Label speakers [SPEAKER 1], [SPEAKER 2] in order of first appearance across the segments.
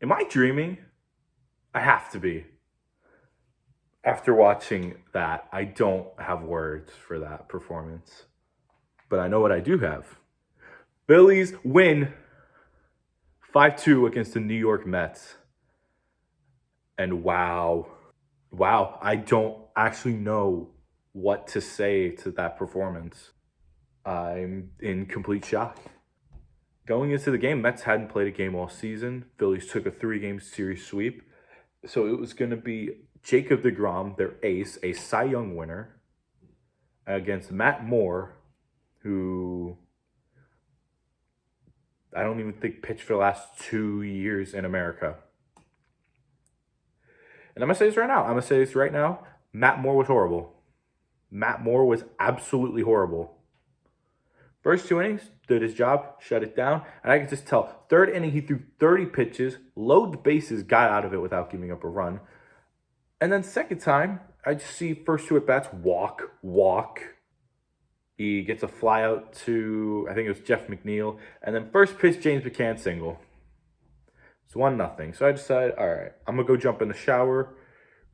[SPEAKER 1] Am I dreaming? I have to be. After watching that, I don't have words for that performance. But I know what I do have. Phillies win 5-2 against the New York Mets. And wow, I don't actually know what to say to that performance. I'm in complete shock. Going into the game, Mets hadn't played a game all season. Phillies took a 3-game series sweep. So it was going to be Jacob deGrom, their ace, a Cy Young winner, against Matt Moore, who I don't even think pitched for the last 2 years in America. And I'm going to say this right now. Matt Moore was horrible. Matt Moore was absolutely horrible. First 2 innings, did his job, shut it down. And I could just tell, third inning, he threw 30 pitches, loaded the bases, got out of it without giving up a run. And then second time, I just see first 2 at-bats, walk. He gets a fly out to, I think it was Jeff McNeil. And then first pitch, James McCann single. It's 1-0. So I decided, all right, I'm going to go jump in the shower,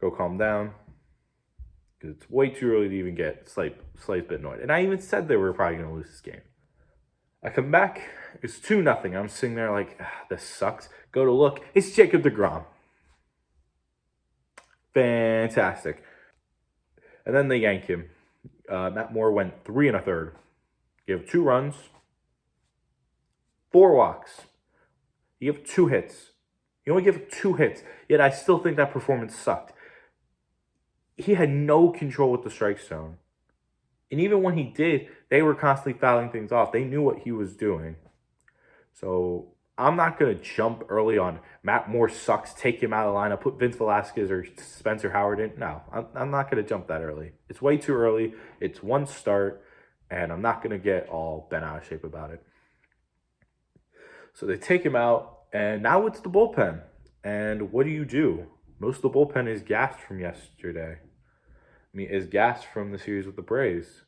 [SPEAKER 1] go calm down. Because it's way too early to even get slight bit annoyed. And I even said they were probably going to lose this game. I come back, it's 2-0. I'm sitting there like, this sucks. Go to look, it's Jacob deGrom. Fantastic. And then they yank him. Matt Moore went 3 1/3. Gave 2 runs, 4 walks. He gave 2 hits. He only gave 2 hits, yet I still think that performance sucked. He had no control with the strike zone. And even when he did, they were constantly fouling things off. They knew what he was doing. So I'm not going to jump early on Matt Moore sucks, take him out of the lineup, put Vince Velasquez or Spencer Howard in. No, I'm not going to jump that early. It's way too early. It's one start, and I'm not going to get all bent out of shape about it. So they take him out, and now it's the bullpen. And what do? Most of the bullpen is gassed from yesterday. Is gassed from the series with the Braves.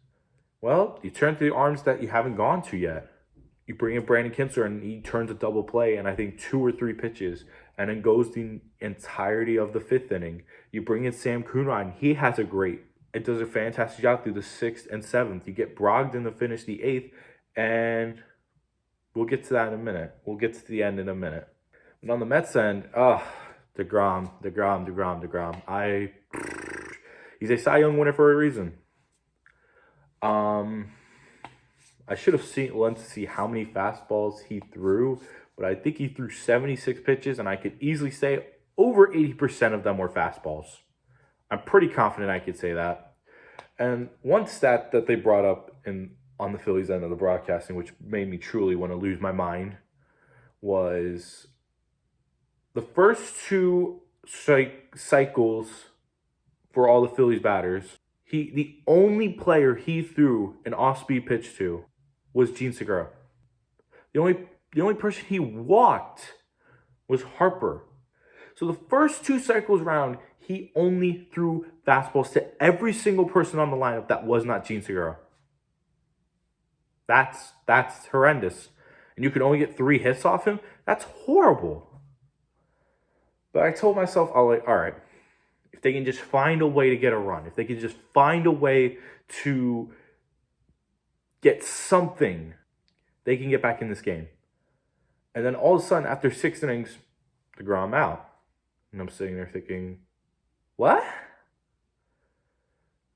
[SPEAKER 1] Well, you turn to the arms that you haven't gone to yet. You bring in Brandon Kintzler, and he turns a double play, and I think 2 or 3 pitches, and then goes the entirety of the 5th inning. You bring in Sam Coonrod, and he has it does a fantastic job through the 6th and 7th. You get Brogdon to finish the 8th, and we'll get to that in a minute. We'll get to the end in a minute. And on the Mets end, deGrom. He's a Cy Young winner for a reason. I should have learned to see how many fastballs he threw, but I think he threw 76 pitches, and I could easily say over 80% of them were fastballs. I'm pretty confident I could say that. And one stat that they brought up on the Phillies end of the broadcasting, which made me truly want to lose my mind, was the first 2 cycles for all the Phillies batters, the only player he threw an off-speed pitch to was Gene Segura. The only person he walked was Harper. So the first 2 cycles round, he only threw fastballs to every single person on the lineup that was not Gene Segura. That's horrendous. And you can only get 3 hits off him? That's horrible. But I told myself, all right, if they can just find a way to get a run, if they can just find a way to get something, they can get back in this game. And then all of a sudden, after 6 innings, deGrom out. And I'm sitting there thinking, what?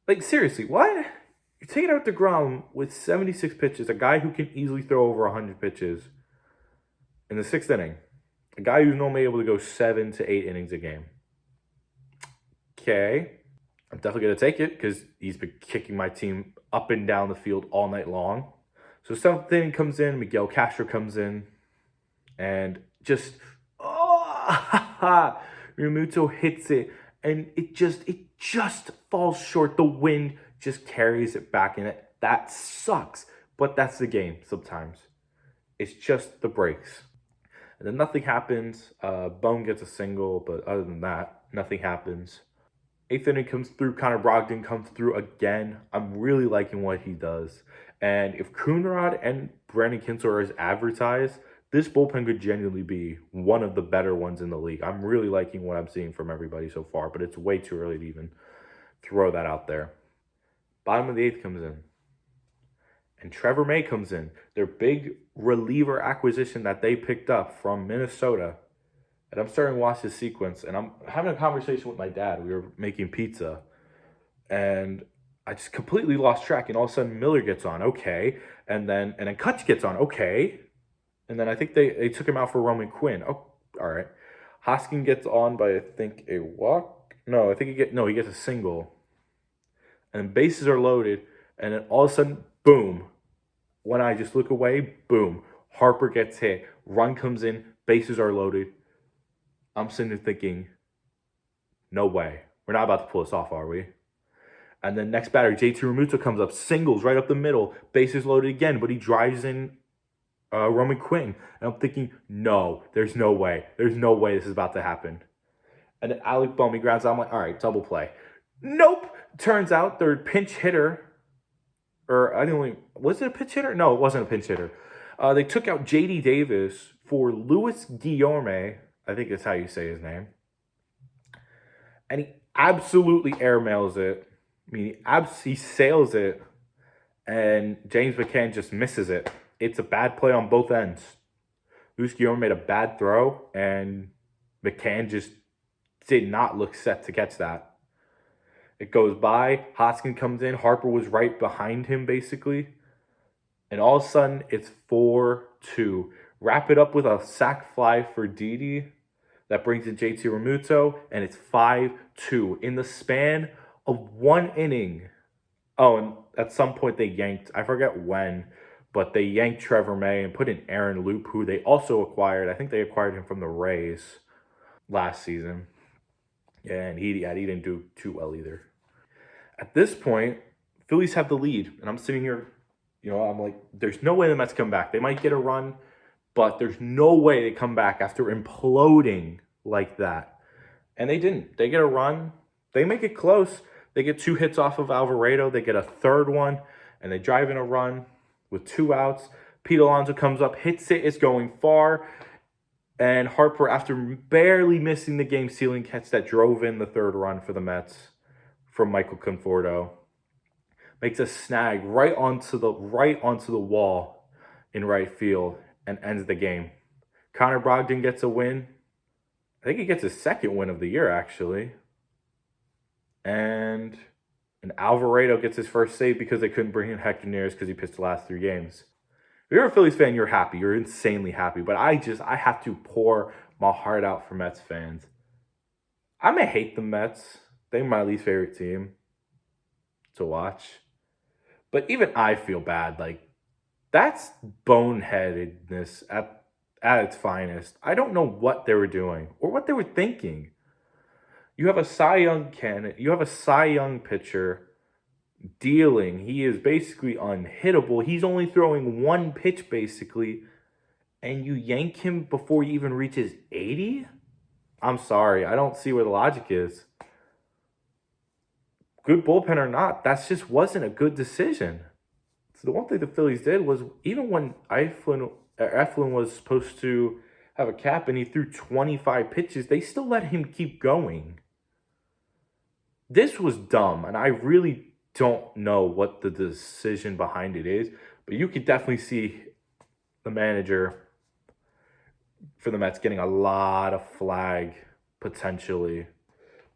[SPEAKER 1] Like, seriously, what? You're taking out deGrom with 76 pitches, a guy who can easily throw over 100 pitches in the 6th inning. A guy who's normally able to go 7 to 8 innings a game. Okay, I'm definitely going to take it because he's been kicking my team up and down the field all night long. So 7th inning comes in, Miguel Castro comes in, and just, Realmuto hits it, and it just falls short. The wind just carries it back in it. That sucks, but that's the game sometimes. It's just the breaks. And then nothing happens. Bone gets a single, but other than that, nothing happens. 8th inning comes through. Connor Brogdon comes through again. I'm really liking what he does. And if Coonrod and Brandon Kintzler are as advertised, this bullpen could genuinely be one of the better ones in the league. I'm really liking what I'm seeing from everybody so far, but it's way too early to even throw that out there. Bottom of the eighth comes in, and Trevor May comes in. Their big reliever acquisition that they picked up from Minnesota. And I'm starting to watch this sequence, and I'm having a conversation with my dad. We were making pizza, and I just completely lost track. And all of a sudden, Miller gets on, okay, and then Kutch gets on, okay, and then I think they took him out for Roman Quinn. Oh, all right. Hoskin gets on by I think a walk. No, I think he gets a single, and bases are loaded, and then all of a sudden, boom. When I just look away, boom. Harper gets hit. Run comes in. Bases are loaded. I'm sitting there thinking, no way. We're not about to pull this off, are we? And then next batter, JT Realmuto comes up, singles right up the middle, bases loaded again, but he drives in Roman Quinn. And I'm thinking, no, there's no way. There's no way this is about to happen. And then Alec Bohm, he grabs out. I'm like, all right, double play. Nope. Turns out their pinch hitter, was it a pinch hitter? No, it wasn't a pinch hitter. They took out J.D. Davis for Luis Guillorme. I think that's how you say his name. And he absolutely airmails it. I mean, he sails it, and James McCann just misses it. It's a bad play on both ends. Luis Guillorme made a bad throw, and McCann just did not look set to catch that. It goes by. Hoskin comes in. Harper was right behind him, basically. And all of a sudden, it's 4-2. Wrap it up with a sac fly for Didi. That brings in JT Realmuto, and it's 5-2 in the span of one inning. Oh, and at some point they yanked, I forget when, but they yanked Trevor May and put in Aaron Loop, who they also acquired. I think they acquired him from the Rays last season. And he didn't do too well either. At this point, Phillies have the lead, and I'm sitting here, I'm like, there's no way the Mets come back. They might get a run, but there's no way they come back after imploding like that. And they didn't. They get a run. They make it close. They get 2 hits off of Alvarado. They get a third one, and they drive in a run with 2 outs. Pete Alonso comes up, hits it. It's going far. And Harper, after barely missing the game-sealing catch that drove in the third run for the Mets from Michael Conforto, makes a snag right onto the wall in right field and ends the game. Connor Brogdon gets a win. I think he gets his second win of the year, actually. And Alvarado gets his first save because they couldn't bring in Hector Neris because he pitched the last 3 games. If you're a Phillies fan, you're happy. You're insanely happy. But I have to pour my heart out for Mets fans. I may hate the Mets. They're my least favorite team to watch. But even I feel bad. Like, that's boneheadedness at its finest. I don't know what they were doing or what they were thinking. You have a Cy Young candidate. You have a Cy Young pitcher dealing. He is basically unhittable. He's only throwing 1 pitch, basically, and you yank him before he even reaches 80? I'm sorry. I don't see where the logic is. Good bullpen or not, that just wasn't a good decision. So the one thing the Phillies did was, even when Eflin was supposed to have a cap and he threw 25 pitches, they still let him keep going. This was dumb, and I really don't know what the decision behind it is, but you could definitely see the manager for the Mets getting a lot of flag potentially.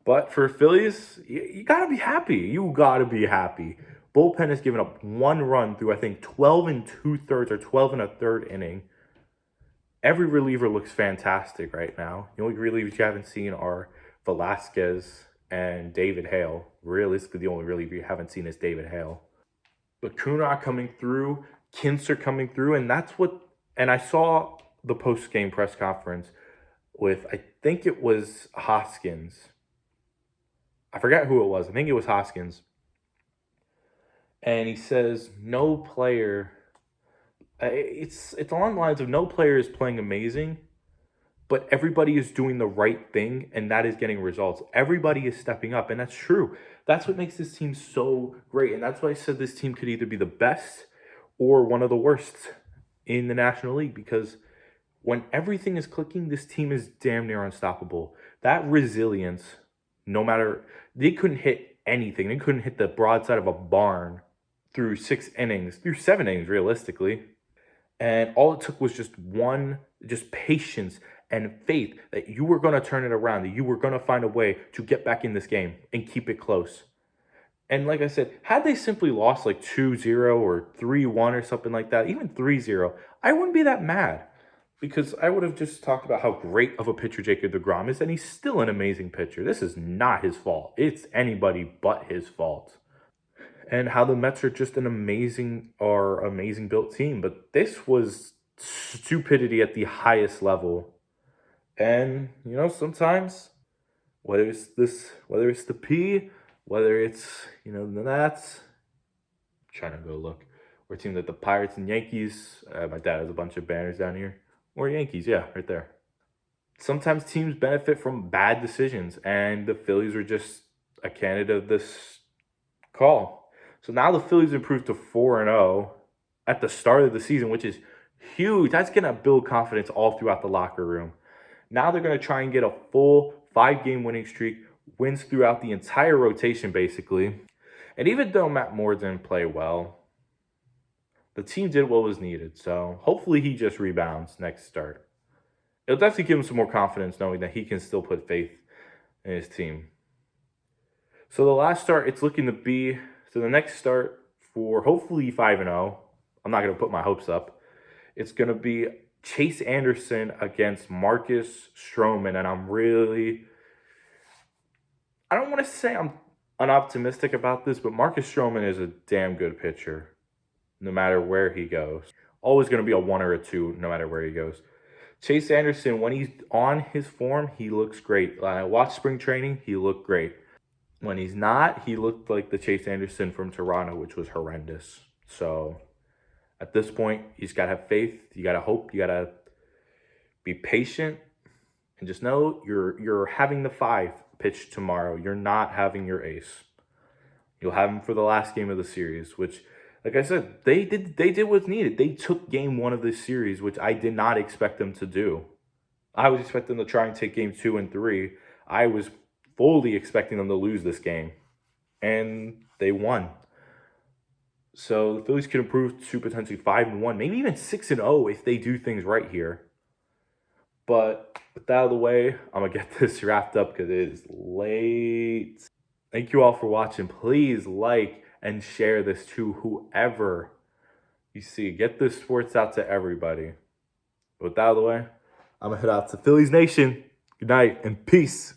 [SPEAKER 1] But for Phillies, you got to be happy. You got to be happy. Bullpen has given up 1 run through, I think, 12 2/3 or 12 1/3 inning. Every reliever looks fantastic right now. The only relievers you haven't seen are Velasquez and David Hale. Realistically, the only reliever you haven't seen is David Hale. But Kunal coming through, Kinser coming through, and I saw the post-game press conference with, I think it was Hoskins. I forgot who it was. I think it was Hoskins. And he says, no player, it's along the lines of no player is playing amazing, but everybody is doing the right thing, and that is getting results. Everybody is stepping up, and that's true. That's what makes this team so great, and that's why I said this team could either be the best or one of the worst in the National League, because when everything is clicking, this team is damn near unstoppable. That resilience, no matter, they couldn't hit anything. They couldn't hit the broadside of a barn through 6 innings, through 7 innings, realistically. And all it took was just patience and faith that you were going to turn it around, that you were going to find a way to get back in this game and keep it close. And like I said, had they simply lost like 2-0 or 3-1 or something like that, even 3-0, I wouldn't be that mad because I would have just talked about how great of a pitcher Jacob deGrom is, and he's still an amazing pitcher. This is not his fault. It's anybody but his fault. And how the Mets are just an amazing built team, but this was stupidity at the highest level. And sometimes whether it's the P, whether it's the Nats, trying to go look, or teams like the Pirates and Yankees. My dad has a bunch of banners down here. Or Yankees, yeah, right there. Sometimes teams benefit from bad decisions, and the Phillies are just a candidate of this call. So now the Phillies improved to 4-0 at the start of the season, which is huge. That's going to build confidence all throughout the locker room. Now they're going to try and get a full 5-game winning streak, wins throughout the entire rotation, basically. And even though Matt Moore didn't play well, the team did what was needed. So hopefully he just rebounds next start. It'll definitely give him some more confidence knowing that he can still put faith in his team. So the last start, it's looking to be, so the next start for hopefully 5-0, I'm not going to put my hopes up. It's going to be Chase Anderson against Marcus Stroman. And I don't want to say I'm unoptimistic about this, but Marcus Stroman is a damn good pitcher no matter where he goes. Always going to be a 1 or a 2 no matter where he goes. Chase Anderson, when he's on his form, he looks great. When I watched spring training, he looked great. When he's not, he looked like the Chase Anderson from Toronto, which was horrendous. So at this point, you just got to have faith. You got to hope. You got to be patient. And just know you're having the 5 pitch tomorrow. You're not having your ace. You'll have him for the last game of the series, which, like I said, they did what's needed. They took game 1 of this series, which I did not expect them to do. I was expecting them to try and take game 2 and 3. I was fully expecting them to lose this game, and they won. So the Phillies could improve to potentially 5-1, maybe even 6-0 if they do things right here. But with that out of the way, I'm going to get this wrapped up because it is late. Thank you all for watching. Please like and share this to whoever you see. Get this sports out to everybody. With that out of the way, I'm going to head out to Phillies Nation. Good night and peace.